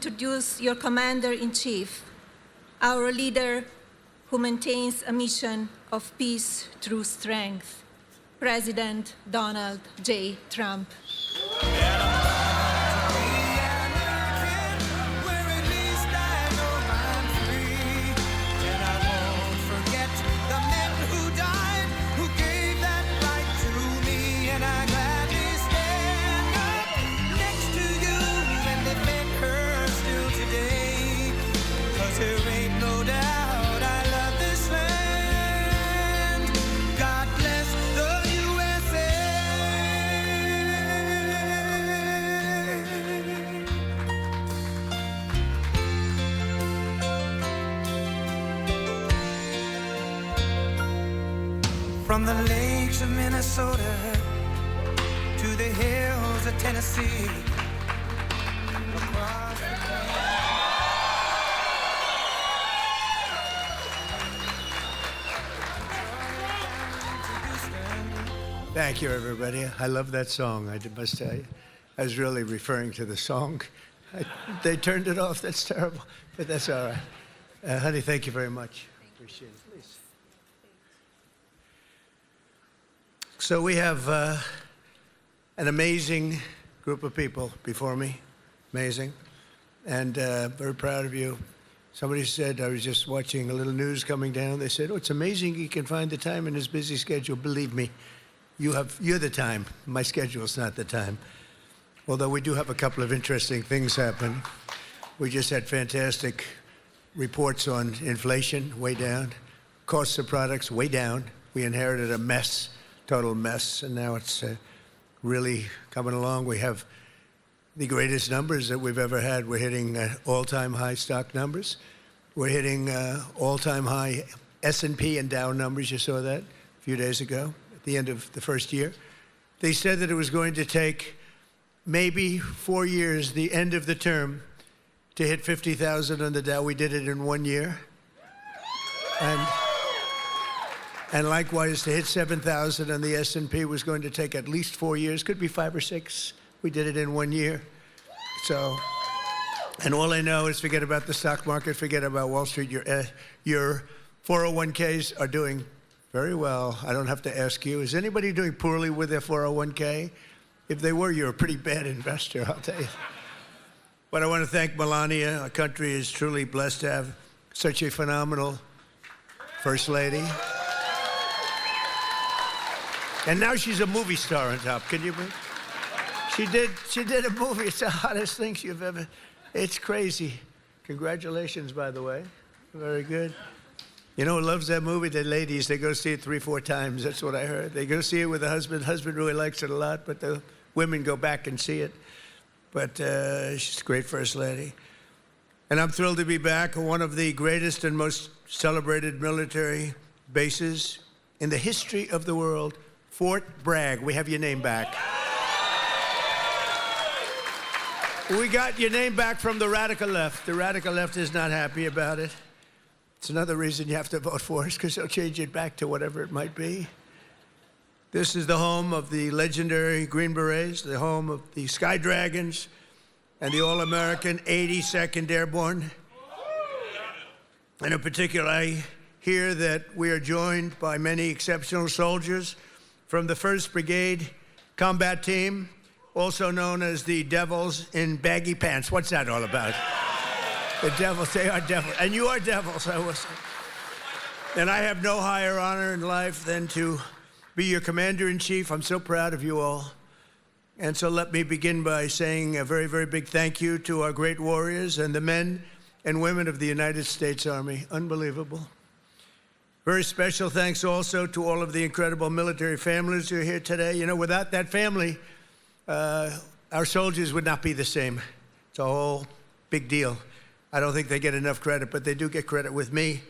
introduce your Commander-in-Chief, our leader who maintains a mission of peace through strength, President Donald J. Trump. From the lakes of Minnesota to the hills of Tennessee, across the Thank you, everybody. I love that song, I must tell you. I was really referring to the song. They turned it off. That's terrible, but that's all right. Honey, thank you very much. Appreciate it. Please. So we have an amazing group of people before me, amazing, and very proud of you. Somebody said, I was just watching a little news coming down, they said, oh, it's amazing he can find the time in his busy schedule. Believe me, you're the time. My schedule's not the time. Although we do have a couple of interesting things happen. We just had fantastic reports on inflation, way down, costs of products, way down. We inherited a mess. Total mess, and now it's really coming along. We have the greatest numbers that we've ever had. We're hitting all-time high stock numbers. We're hitting all-time high S&P and Dow numbers. You saw that a few days ago at the end of the first year. They said that it was going to take maybe 4 years, the end of the term, to hit 50,000 on the Dow. We did it in 1 year. And likewise, to hit 7,000 on the S&P was going to take at least 4 years, could be 5 or 6. We did it in 1 year. So, and all I know is forget about the stock market, forget about Wall Street. Your 401ks are doing very well. I don't have to ask you. Is anybody doing poorly with their 401k? If they were, you're a pretty bad investor, I'll tell you. But I want to thank Melania. Our country is truly blessed to have such a phenomenal First Lady. And now she's a movie star on top. Can you believe? She did a movie. It's the hottest thing you've ever. It's crazy. Congratulations, by the way. Very good. You know who loves that movie? The ladies. They go see it 3, 4 times. That's what I heard. They go see it with the husband. Husband really likes it a lot, but the women go back and see it. But she's a great First Lady. And I'm thrilled to be back on one of the greatest and most celebrated military bases in the history of the world. Fort Bragg, we have your name back. We got your name back from the radical left. The radical left is not happy about it. It's another reason you have to vote for us, because they'll change it back to whatever it might be. This is the home of the legendary Green Berets, the home of the Sky Dragons, and the All-American 82nd Airborne. And in particular, I hear that we are joined by many exceptional soldiers from the 1st Brigade Combat Team, also known as the Devils in Baggy Pants. What's that all about? The Devils, they are devils. And you are devils, I will say. And I have no higher honor in life than to be your Commander-in-Chief. I'm so proud of you all. And so let me begin by saying a very, very big thank you to our great warriors and the men and women of the United States Army. Unbelievable. Very special thanks also to all of the incredible military families who are here today. You know, without that family, our soldiers would not be the same. It's a whole big deal. I don't think they get enough credit, but they do get credit with me.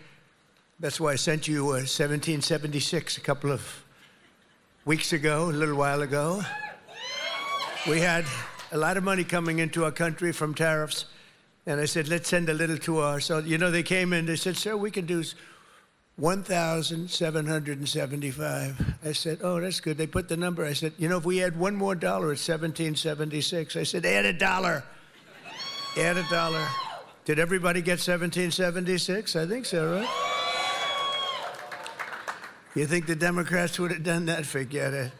That's why I sent you 1776 a couple of weeks ago, a little while ago. We had a lot of money coming into our country from tariffs, and I said, let's send a little to our, so, you know, they came in, they said, sir, we can do 1,775. I said, oh, that's good. They put the number. I said, you know, if we add one more dollar, it's 1776. I said, add $1. Add $1. Did everybody get 1776? I think so, right? You think the Democrats would have done that? Forget it.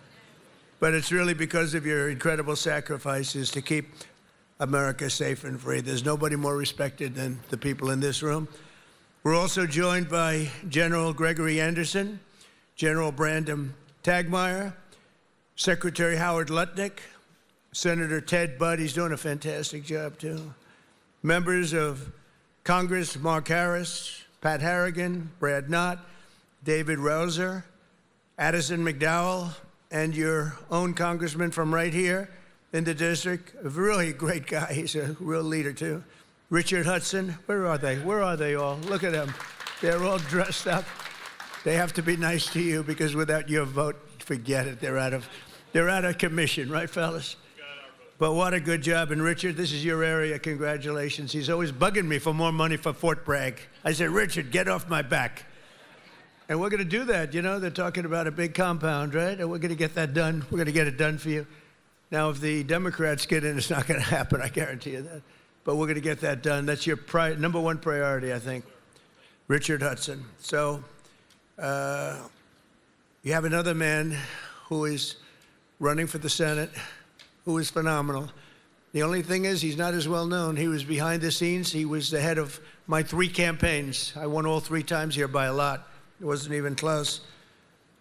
But it's really because of your incredible sacrifices to keep America safe and free. There's nobody more respected than the people in this room. We're also joined by General Gregory Anderson, General Brandon Tagmeyer, Secretary Howard Lutnick, Senator Ted Budd. He's doing a fantastic job, too. Members of Congress, Mark Harris, Pat Harrigan, Brad Knott, David Rouser, Addison McDowell, and your own congressman from right here in the district, a really great guy. He's a real leader, too. Richard Hudson. Where are they? Where are they all? Look at them. They're all dressed up. They have to be nice to you because without your vote, forget it. They're out of commission, right, fellas? But what a good job. And Richard, this is your area. Congratulations. He's always bugging me for more money for Fort Bragg. I said, Richard, get off my back. And we're going to do that. You know, they're talking about a big compound, right? And we're going to get that done. We're going to get it done for you. Now, if the Democrats get in, it's not going to happen. I guarantee you that. But we're going to get that done. That's your number one priority, I think. Richard Hudson. So you have another man who is running for the Senate, who is phenomenal. The only thing is he's not as well known. He was behind the scenes. He was the head of my 3 campaigns. I won all 3 times here by a lot. It wasn't even close.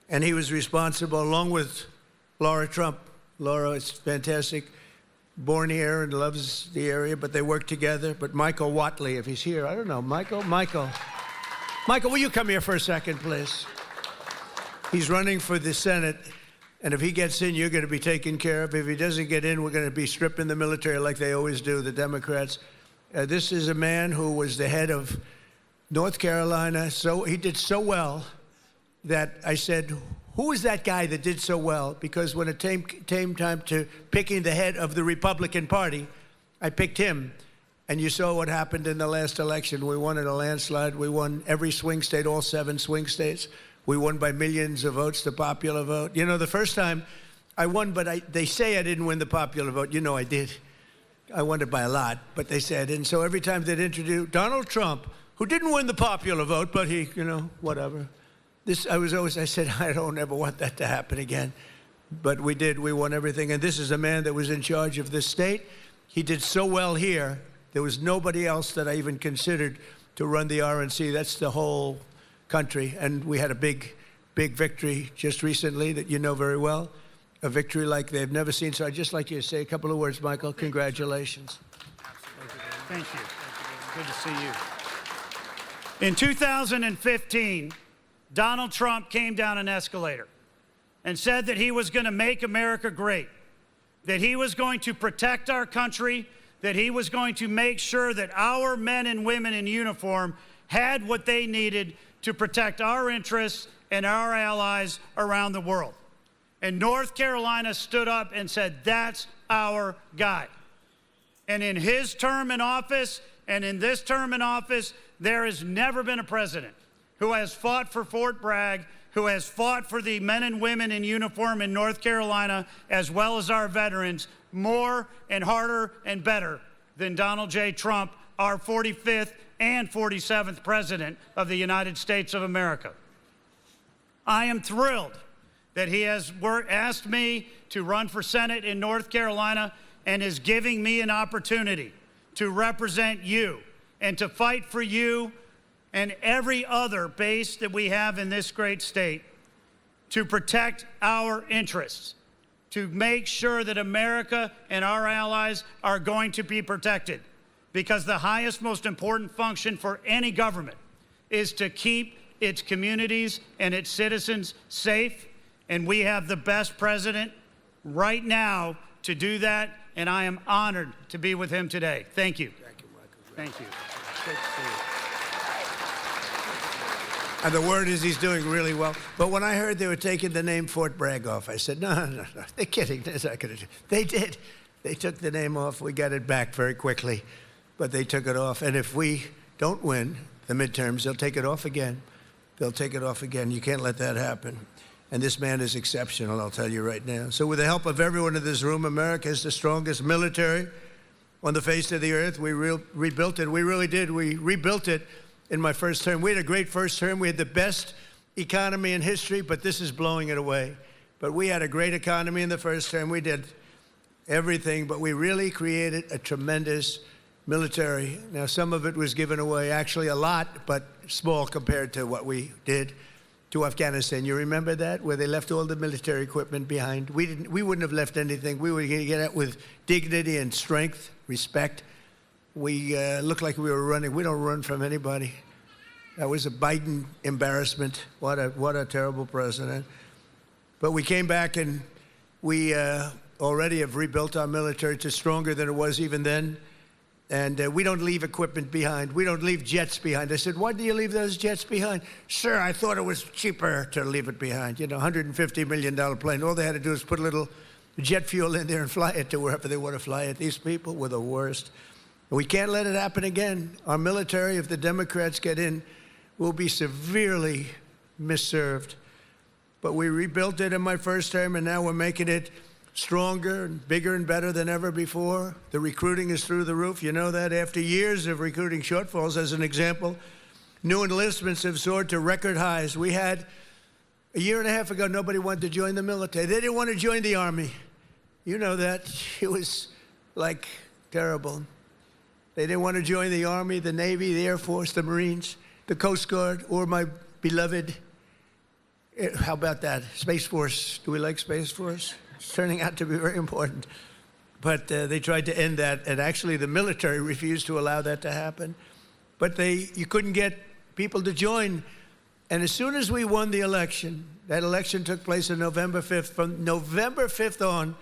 And he was responsible, along with Laura Trump. Laura is fantastic, born here and loves the area, but they work together. But Michael Whatley, if he's here, I don't know. Michael, will you come here for a second, please? He's running for the Senate. And if he gets in, you're going to be taken care of. If he doesn't get in, we're going to be stripping the military like they always do, the Democrats. This is a man who was the head of North Carolina. So he did so well that I said, who is that guy that did so well? Because when it came time to picking the head of the Republican Party, I picked him. And you saw what happened in the last election. We won in a landslide. We won every swing state, all 7 swing states. We won by millions of votes, the popular vote. You know, the first time I won, but they say I didn't win the popular vote. You know I did. I won it by a lot, but they say I didn't. So every time they'd introduce Donald Trump, who didn't win the popular vote, but he, you know, whatever. I said, I don't ever want that to happen again. But we did. We won everything. And this is a man that was in charge of this state. He did so well here. There was nobody else that I even considered to run the RNC. That's the whole country. And we had a big, big victory just recently that you know very well, a victory like they've never seen. So I'd just like you to say a couple of words, Michael. Congratulations. Thank you. Good to see you. In 2015, Donald Trump came down an escalator and said that he was going to make America great, that he was going to protect our country, that he was going to make sure that our men and women in uniform had what they needed to protect our interests and our allies around the world. And North Carolina stood up and said, that's our guy. And in his term in office and in this term in office, there has never been a president who has fought for Fort Bragg, who has fought for the men and women in uniform in North Carolina, as well as our veterans, more and harder and better than Donald J. Trump, our 45th and 47th President of the United States of America. I am thrilled that he has asked me to run for Senate in North Carolina and is giving me an opportunity to represent you and to fight for you and every other base that we have in this great state to protect our interests, to make sure that America and our allies are going to be protected. Because the highest, most important function for any government is to keep its communities and its citizens safe. And we have the best president right now to do that. And I am honored to be with him today. Thank you. Thank you, Michael. Thank you. Good to see you. And the word is he's doing really well. But when I heard they were taking the name Fort Bragg off, I said, no. They're kidding. They're not gonna do. They did. They took the name off. We got it back very quickly. But they took it off. And if we don't win the midterms, they'll take it off again. They'll take it off again. You can't let that happen. And this man is exceptional, I'll tell you right now. So with the help of everyone in this room, America is the strongest military, on the face of the earth. We rebuilt it. We really did. We rebuilt it in my first term. We had a great first term. We had the best economy in history, but this is blowing it away. But we had a great economy in the first term. We did everything, but we really created a tremendous military. Now, some of it was given away, actually a lot, but small compared to what we did to Afghanistan. You remember that, where they left all the military equipment behind? We wouldn't have left anything. We were going to get out with dignity and strength, respect. We looked like we were running. We don't run from anybody. That was a Biden embarrassment. What a terrible president. But we came back and we already have rebuilt our military to stronger than it was even then. And we don't leave equipment behind. We don't leave jets behind. I said, why do you leave those jets behind? Sir, I thought it was cheaper to leave it behind. You know, $150 million plane. All they had to do is put a little jet fuel in there and fly it to wherever they want to fly it. These people were the worst. We can't let it happen again. Our military, if the Democrats get in, will be severely misserved. But we rebuilt it in my first term, and now we're making it stronger and bigger and better than ever before. The recruiting is through the roof. You know that after years of recruiting shortfalls, as an example, new enlistments have soared to record highs. We had, a year and a half ago, nobody wanted to join the military. They didn't want to join the Army. You know that. It was like terrible. They didn't want to join the Army, the Navy, the Air Force, the Marines, the Coast Guard, or my beloved, how about that, Space Force. Do we like Space Force? It's turning out to be very important. But they tried to end that, and actually the military refused to allow that to happen. But you couldn't get people to join. And as soon as we won the election, that election took place on November 5th. From November 5th on,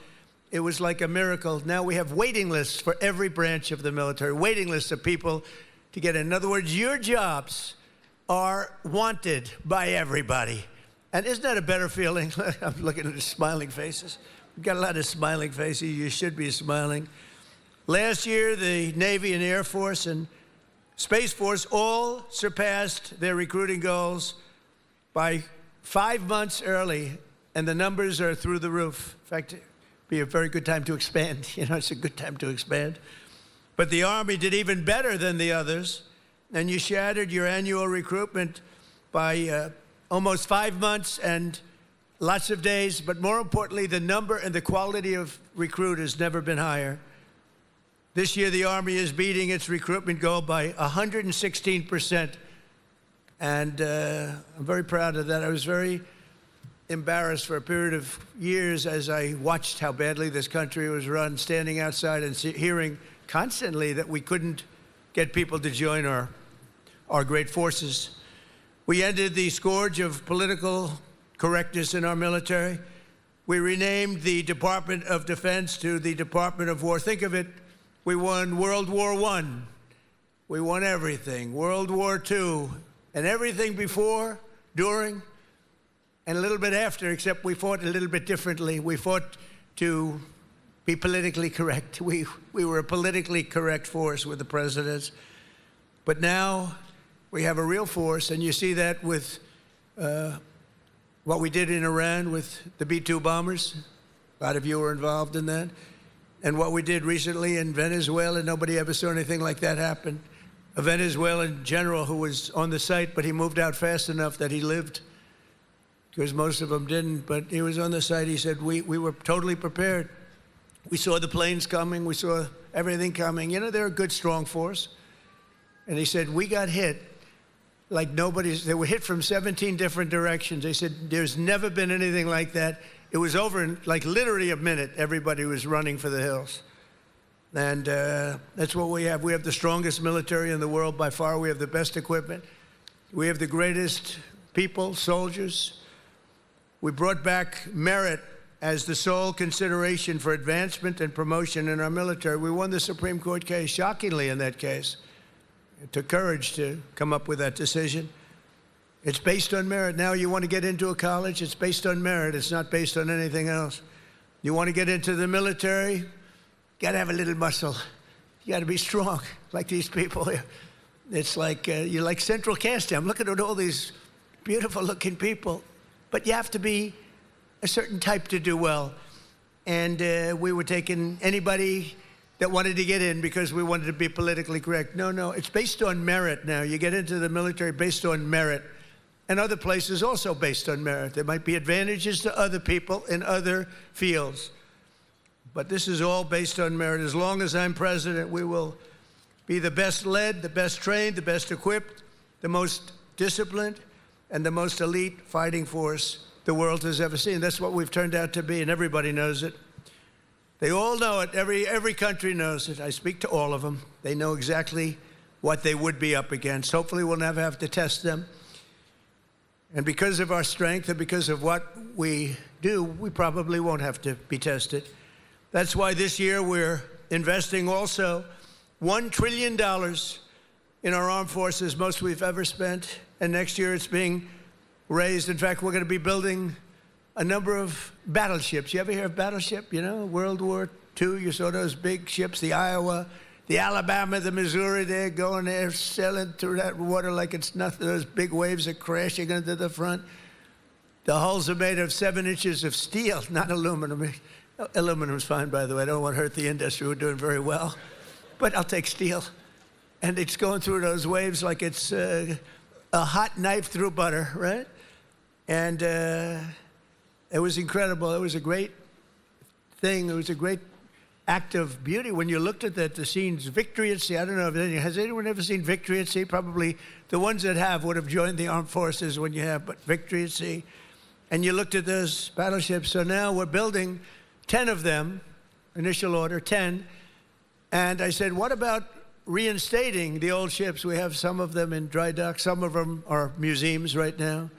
it was like a miracle. Now we have waiting lists for every branch of the military, waiting lists of people to get in. In other words, your jobs are wanted by everybody. And isn't that a better feeling? I'm looking at the smiling faces. We've got a lot of smiling faces. You should be smiling. Last year, the Navy and Air Force and Space Force all surpassed their recruiting goals by 5 months early, and the numbers are through the roof. In fact, it'd be a very good time to expand. You know, it's a good time to expand. But the Army did even better than the others, and you shattered your annual recruitment by almost 5 months and lots of days, but more importantly, the number and the quality of recruit has never been higher. This year, the Army is beating its recruitment goal by 116%, and I'm very proud of that. I was very embarrassed for a period of years as I watched how badly this country was run, standing outside and hearing constantly that we couldn't get people to join our great forces. We ended the scourge of political correctness in our military. We renamed the Department of Defense to the Department of War. Think of it, we won World War I. We won everything. World War II, and everything before, during, and a little bit after, except we fought a little bit differently. We fought to be politically correct. We were a politically correct force with the presidents. But now we have a real force, and you see that with what we did in Iran with the B-2 bombers. A lot of you were involved in that. And what we did recently in Venezuela, nobody ever saw anything like that happen. A Venezuelan general who was on the site, but he moved out fast enough that he lived, because most of them didn't. But he was on the site. He said, we were totally prepared. We saw the planes coming. We saw everything coming. You know, they're a good, strong force. And he said, we got hit like nobody's. They were hit from 17 different directions. They said, there's never been anything like that. It was over in like literally a minute. Everybody was running for the hills. And that's what we have. We have the strongest military in the world by far. We have the best equipment. We have the greatest people, soldiers. We brought back merit as the sole consideration for advancement and promotion in our military. We won the Supreme Court case, shockingly in that case. It took courage to come up with that decision. It's based on merit. Now you want to get into a college, it's based on merit. It's not based on anything else. You want to get into the military, you got to have a little muscle. You got to be strong, like these people here. It's like, you're like central casting. I'm looking at all these beautiful looking people, but you have to be a certain type to do well. And we were taking anybody that wanted to get in because we wanted to be politically correct. No, it's based on merit now. You get into the military based on merit, and other places also based on merit. There might be advantages to other people in other fields, but this is all based on merit. As long as I'm president, we will be the best led, the best trained, the best equipped, the most disciplined, and the most elite fighting force the world has ever seen. That's what we've turned out to be, and everybody knows it. They all know it. Every country knows it. I speak to all of them. They know exactly what they would be up against. Hopefully we'll never have to test them. And because of our strength and because of what we do, we probably won't have to be tested. That's why this year we're investing also $1 trillion in our armed forces, most we've ever spent. And next year it's being raised. In fact, we're going to be building a number of battleships. You ever hear of battleship? You know, World War II, you saw those big ships, the Iowa, the Alabama, the Missouri, they're going there, sailing through that water like it's nothing. Those big waves are crashing into the front. The hulls are made of 7 inches of steel, not aluminum. Aluminum's fine, by the way. I don't want to hurt the industry. We're doing very well. But I'll take steel. And it's going through those waves like it's a hot knife through butter, right? And it was incredible. It was a great thing. It was a great act of beauty. When you looked at that, the scenes, Victory at Sea, I don't know, has anyone ever seen Victory at Sea? Probably the ones that have would have joined the armed forces when you have, but Victory at Sea. And you looked at those battleships. So now we're building 10 of them, initial order, 10. And I said, what about reinstating the old ships? We have some of them in dry dock. Some of them are museums right now,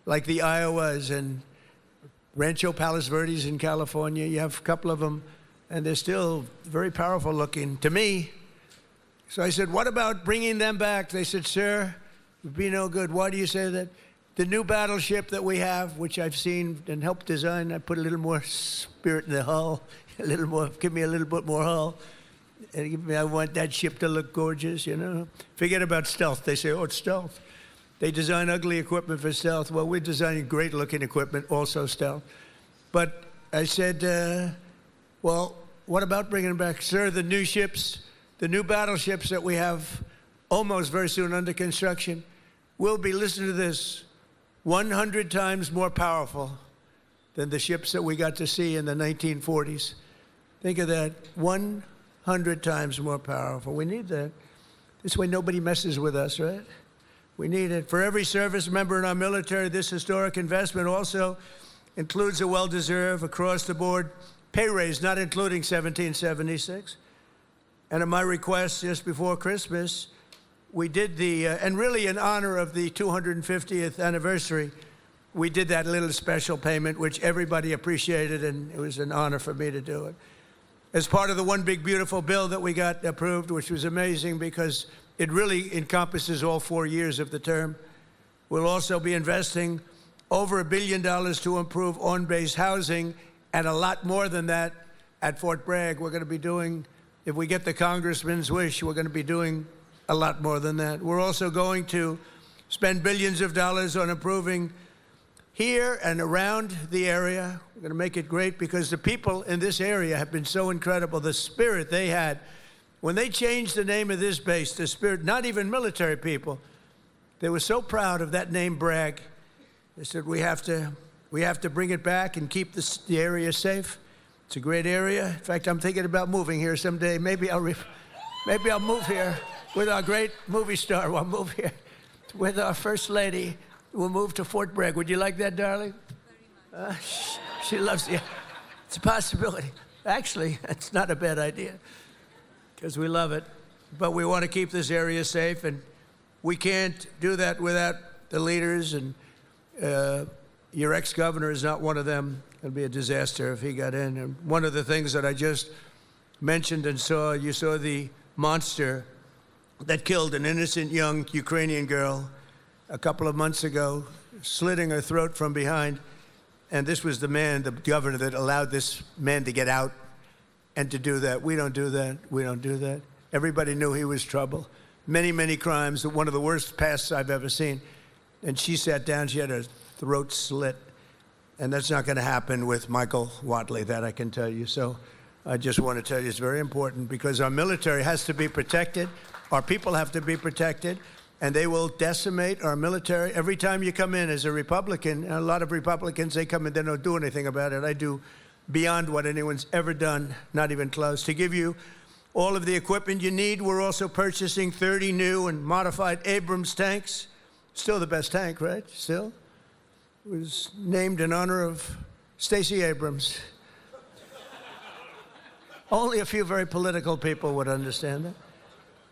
like the Iowas and Rancho Palos Verdes in California. You have a couple of them, and they're still very powerful looking to me. So I said, what about bringing them back? They said, sir, it would be no good. Why do you say that? The new battleship that we have, which I've seen and helped design, I put a little more spirit in the hull, a little more, give me a little bit more hull. And I want that ship to look gorgeous, you know. Forget about stealth. They say, oh, it's stealth. They design ugly equipment for stealth. Well, we're designing great-looking equipment, also stealth. But I said, well, what about bringing them back? Sir, the new ships, the new battleships that we have almost very soon under construction will be, listen to this, 100 times more powerful than the ships that we got to see in the 1940s. Think of that, 100 times more powerful. We need that. This way nobody messes with us, right? We need it. For every service member in our military, this historic investment also includes a well-deserved, across-the-board pay raise, not including 1776. And at my request just before Christmas, we did the, and really in honor of the 250th anniversary, we did that little special payment, which everybody appreciated, and it was an honor for me to do it. As part of the one big beautiful bill that we got approved, which was amazing because it really encompasses all 4 years of the term. We'll also be investing over $1 billion to improve on-base housing, and a lot more than that at Fort Bragg. We're going to be doing, if we get the congressman's wish, we're going to be doing a lot more than that. We're also going to spend billions of dollars on improving here and around the area. We're going to make it great because the people in this area have been so incredible. The spirit they had. When they changed the name of this base, the spirit, not even military people, they were so proud of that name, Bragg. They said, we have to bring it back and keep the area safe. It's a great area. In fact, I'm thinking about moving here someday. Maybe I'll move here with our great movie star. We'll move here with our First Lady. We'll move to Fort Bragg. Would you like that, darling? Very much. She loves you. It's a possibility. Actually, it's not a bad idea because we love it. But we want to keep this area safe, and we can't do that without the leaders, and your ex-governor is not one of them. It'd be a disaster if he got in. And one of the things that I just mentioned and saw, you saw the monster that killed an innocent young Ukrainian girl a couple of months ago, slitting her throat from behind. And this was the man, the governor, that allowed this man to get out and to do that. We don't do that. We don't do that. Everybody knew he was trouble. Many, many crimes. One of the worst pasts I've ever seen. And she sat down. She had her throat slit. And that's not going to happen with Michael Whatley, that I can tell you. So I just want to tell you it's very important because our military has to be protected. Our people have to be protected, and they will decimate our military. Every time you come in as a Republican, and a lot of Republicans, they come in, they don't do anything about it. I do beyond what anyone's ever done, not even close. To give you all of the equipment you need, we're also purchasing 30 new and modified Abrams tanks. Still the best tank, right? Still? It was named in honor of Stacey Abrams. Only a few very political people would understand that.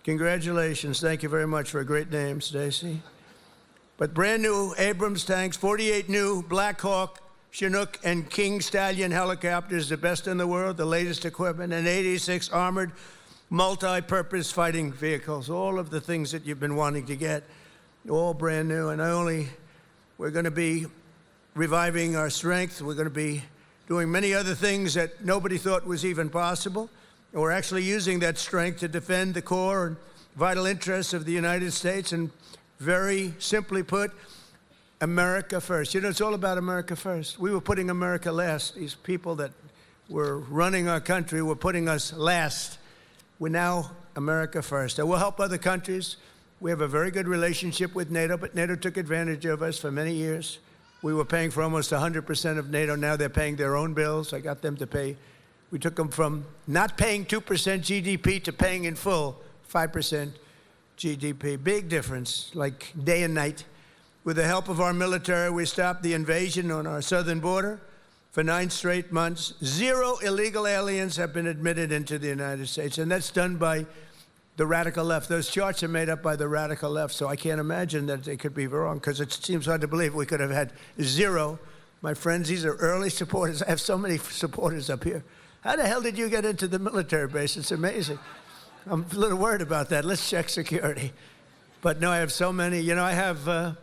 Congratulations. Thank you very much for a great name, Stacey. But brand new Abrams tanks, 48 new Black Hawk, Chinook, and King Stallion helicopters, the best in the world, the latest equipment, and 86 armored multi-purpose fighting vehicles, all of the things that you've been wanting to get, all brand new. And we're going to be reviving our strength. We're going to be doing many other things that nobody thought was even possible. And we're actually using that strength to defend the core and vital interests of the United States. And very simply put, America first. You know, it's all about America first. We were putting America last. These people that were running our country were putting us last. We're now America first. And we'll help other countries. We have a very good relationship with NATO, but NATO took advantage of us for many years. We were paying for almost 100% of NATO. Now they're paying their own bills. I got them to pay. We took them from not paying 2% GDP to paying in full 5% GDP. Big difference, like day and night. With the help of our military, we stopped the invasion on our southern border for 9 straight months. 0 illegal aliens have been admitted into the United States, and that's done by the radical left. Those charts are made up by the radical left, so I can't imagine that they could be wrong, because it seems hard to believe we could have had 0. My friends, these are early supporters. I have so many supporters up here. How the hell did you get into the military base? It's amazing. I'm a little worried about that. Let's check security. But no, I have so many. You know, I have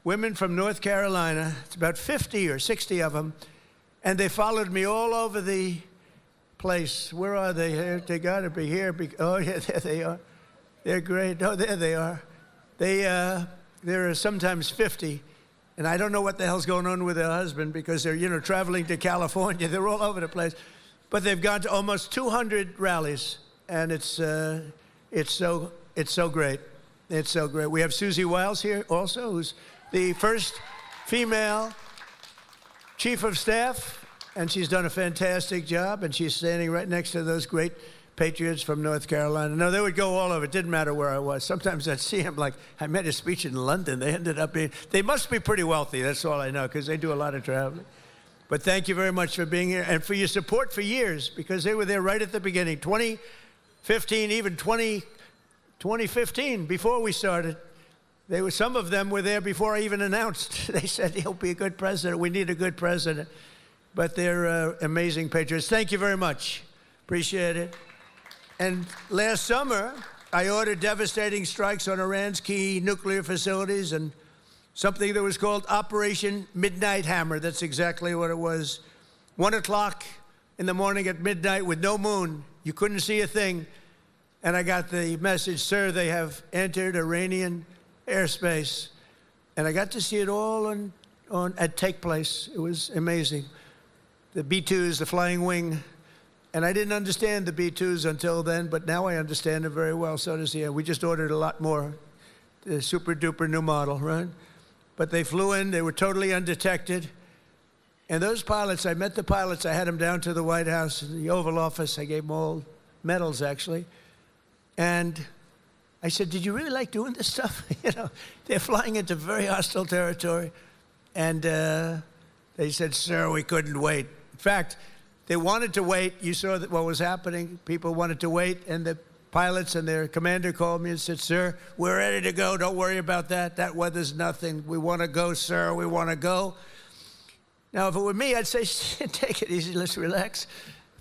women from North Carolina. It's about 50 or 60 of them. And they followed me all over the place. Where are they? Here? They got to be here. Oh, yeah, there they are. They're great. Oh, there they are. There are sometimes 50. And I don't know what the hell's going on with their husband, because they're, you know, traveling to California. They're all over the place. But they've gone to almost 200 rallies. And it's so great. It's so great. We have Susie Wiles here also, who's the first female chief of staff, and she's done a fantastic job, and she's standing right next to those great patriots from North Carolina. No, they would go all over. It didn't matter where I was. Sometimes I'd see them, like, I made a speech in London. They ended up being, they must be pretty wealthy. That's all I know, because they do a lot of traveling. But thank you very much for being here and for your support for years, because they were there right at the beginning. 2015, even 2015, before we started. Some of them were there before I even announced. They said, he'll be a good president. We need a good president. But they're amazing patriots. Thank you very much. Appreciate it. And last summer, I ordered devastating strikes on Iran's key nuclear facilities, and something that was called Operation Midnight Hammer. That's exactly what it was. 1 o'clock in the morning at midnight with no moon. You couldn't see a thing. And I got the message, sir, they have entered Iranian airspace. And I got to see it all take place. It was amazing. The B-2s, the flying wing. And I didn't understand the B-2s until then, but now I understand it very well. So does he. We just ordered a lot more. The super-duper new model, right? But they flew in. They were totally undetected. And those pilots, I met the pilots. I had them down to the White House, the Oval Office. I gave them all medals, actually. And I said, did you really like doing this stuff? You know, they're flying into very hostile territory. And they said, sir, we couldn't wait. In fact, they wanted to wait. You saw that what was happening. People wanted to wait. And the pilots and their commander called me and said, sir, we're ready to go. Don't worry about that. That weather's nothing. We want to go, sir. We want to go. Now, if it were me, I'd say, take it easy. Let's relax.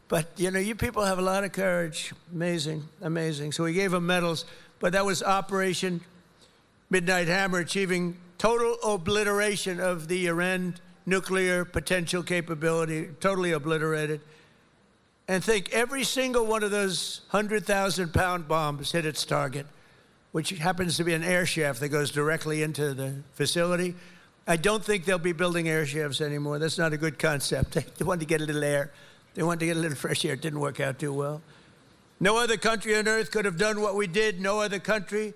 But, you know, you people have a lot of courage. Amazing, amazing. So we gave them medals. But that was Operation Midnight Hammer, achieving total obliteration of the Iran nuclear potential capability, totally obliterated. And think every single one of those 100,000-pound bombs hit its target, which happens to be an air shaft that goes directly into the facility. I don't think they'll be building air shafts anymore. That's not a good concept. They want to get a little air. They wanted to get a little fresh air. It didn't work out too well. No other country on earth could have done what we did. No other country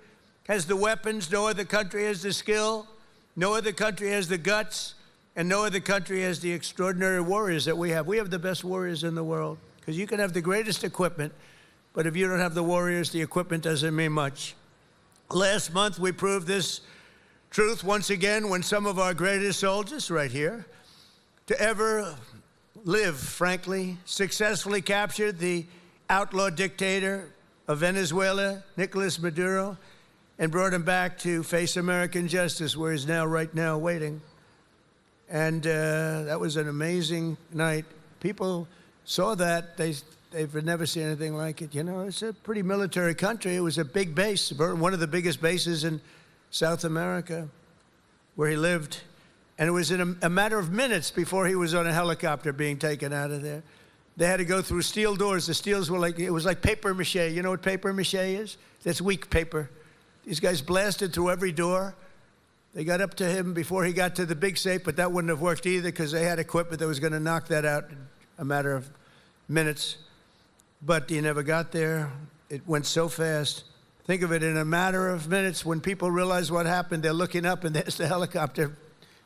has the weapons. No other country has the skill. No other country has the guts. And no other country has the extraordinary warriors that we have. We have the best warriors in the world. Because you can have the greatest equipment, but if you don't have the warriors, the equipment doesn't mean much. Last month, we proved this truth once again when some of our greatest soldiers, right here, to ever live, frankly, successfully captured the outlaw dictator of Venezuela, Nicolas Maduro, and brought him back to face American justice, where he's now, right now, waiting. And that was an amazing night. People saw that. They've never seen anything like it. You know, it's a pretty military country. It was a big base, one of the biggest bases in South America, where he lived. And it was in a matter of minutes before he was on a helicopter being taken out of there. They had to go through steel doors. The steels were like, it was like paper mache. You know what paper mache is? That's weak paper. These guys blasted through every door. They got up to him before he got to the big safe, but that wouldn't have worked either because they had equipment that was going to knock that out in a matter of minutes. But he never got there. It went so fast. Think of it, in a matter of minutes, when people realize what happened, they're looking up and there's the helicopter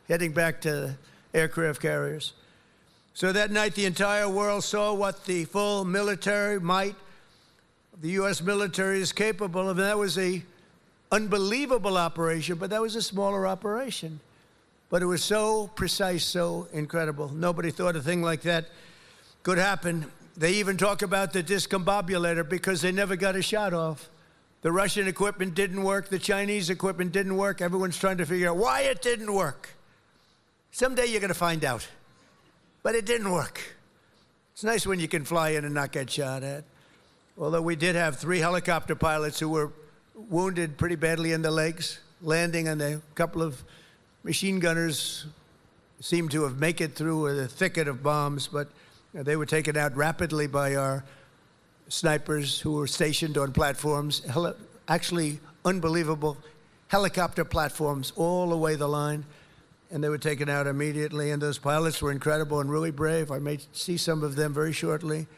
heading back to aircraft carriers. So that night, the entire world saw what the full military might of the U.S. military is capable of. And that was an unbelievable operation, but that was a smaller operation. But it was so precise, so incredible. Nobody thought a thing like that could happen. They even talk about the discombobulator because they never got a shot off. The Russian equipment didn't work. The Chinese equipment didn't work. Everyone's trying to figure out why it didn't work. Someday you're going to find out. But it didn't work. It's nice when you can fly in and not get shot at. Although we did have 3 helicopter pilots who were wounded pretty badly in the legs, landing, and a couple of machine gunners seemed to have made it through a thicket of bombs, but they were taken out rapidly by our snipers who were stationed on platforms, actually unbelievable helicopter platforms all the way the line, and they were taken out immediately. And those pilots were incredible and really brave. I may see some of them very shortly.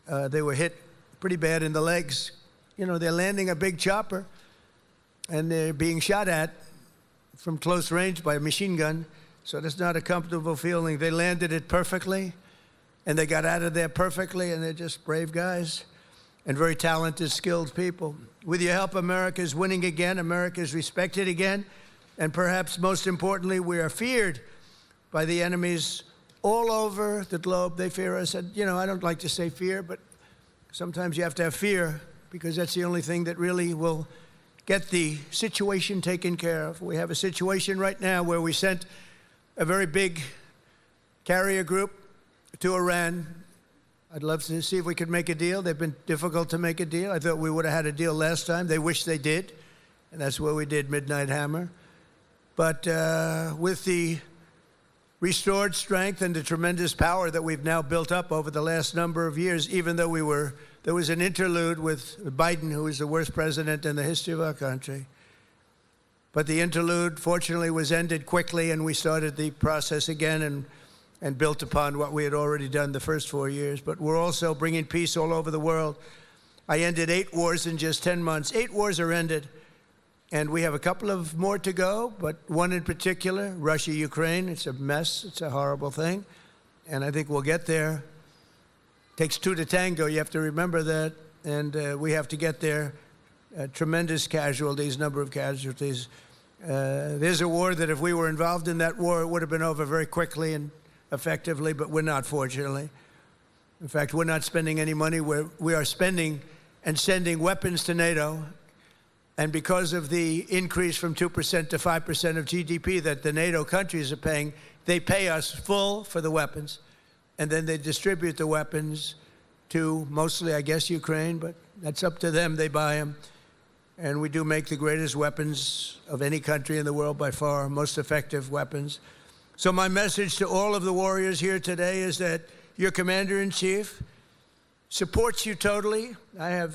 They were hit pretty bad in the legs. You know, they're landing a big chopper, and they're being shot at from close range by a machine gun, so that's not a comfortable feeling. They landed it perfectly, and they got out of there perfectly, and they're just brave guys and very talented, skilled people. With your help, America is winning again. America is respected again. And perhaps most importantly, we are feared by the enemies all over the globe. They fear us. And, you know, I don't like to say fear, but sometimes you have to have fear because that's the only thing that really will get the situation taken care of. We have a situation right now where we sent a very big carrier group to Iran. I'd love to see if we could make a deal. They've been difficult to make a deal. I thought we would have had a deal last time. They wish they did, and that's where we did Midnight Hammer. But with the restored strength and the tremendous power that we've now built up over the last number of years, even though there was an interlude with Biden, who is the worst president in the history of our country. But the interlude, fortunately, was ended quickly, and we started the process again and built upon what we had already done the first 4 years. But we're also bringing peace all over the world. I ended 8 wars in just 10 months. 8 wars are ended. And we have a couple of more to go, but one in particular, Russia-Ukraine. It's a mess. It's a horrible thing. And I think we'll get there. It takes 2 to tango. You have to remember that. And we have to get there. Tremendous casualties, number of casualties. There's a war that if we were involved in that war, it would have been over very quickly and effectively, but we're not, fortunately. In fact, we're not spending any money. We are spending and sending weapons to NATO. And because of the increase from 2% to 5% of GDP that the NATO countries are paying, they pay us full for the weapons. And then they distribute the weapons to mostly, I guess, Ukraine, but that's up to them. They buy them. And we do make the greatest weapons of any country in the world by far, most effective weapons. So my message to all of the warriors here today is that your commander-in-chief supports you totally. I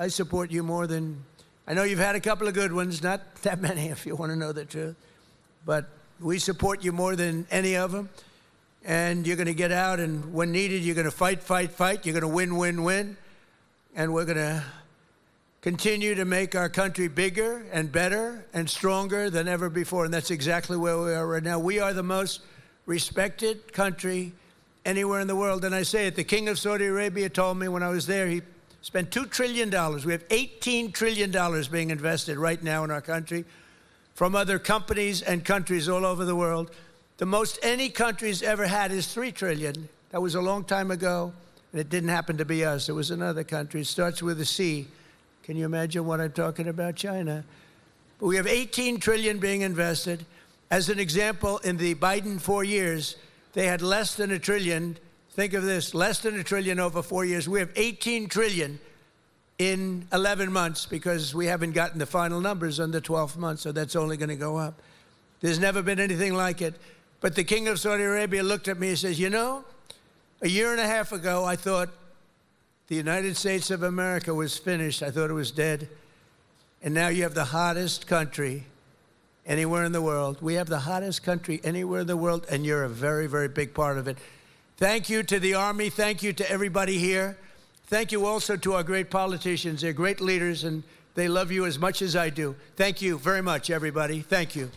support you more than... I know you've had a couple of good ones, not that many if you want to know the truth, but we support you more than any of them. and you're going to get out, and when needed, you're going to fight, fight, fight. You're going to win, win, win. And we're going to continue to make our country bigger and better and stronger than ever before. And that's exactly where we are right now. We are the most respected country anywhere in the world. And I say it, the King of Saudi Arabia told me when I was there, he spent $2 trillion. We have $18 trillion being invested right now in our country from other companies and countries all over the world. The most any country's ever had is $3 trillion. That was a long time ago, and it didn't happen to be us. It was another country. It starts with a C. Can you imagine what I'm talking about? China. But we have $18 trillion being invested. As an example, in the Biden 4 years, they had less than $1 trillion. Think of this, less than $1 trillion over 4 years. We have $18 trillion in 11 months because we haven't gotten the final numbers on the 12th month, so that's only going to go up. There's never been anything like it. But the King of Saudi Arabia looked at me and says, you know, a year and a half ago, I thought the United States of America was finished. I thought it was dead. And now you have the hottest country anywhere in the world. We have the hottest country anywhere in the world, and you're a very, very big part of it. Thank you to the Army. Thank you to everybody here. Thank you also to our great politicians. They're great leaders, and they love you as much as I do. Thank you very much, everybody. Thank you.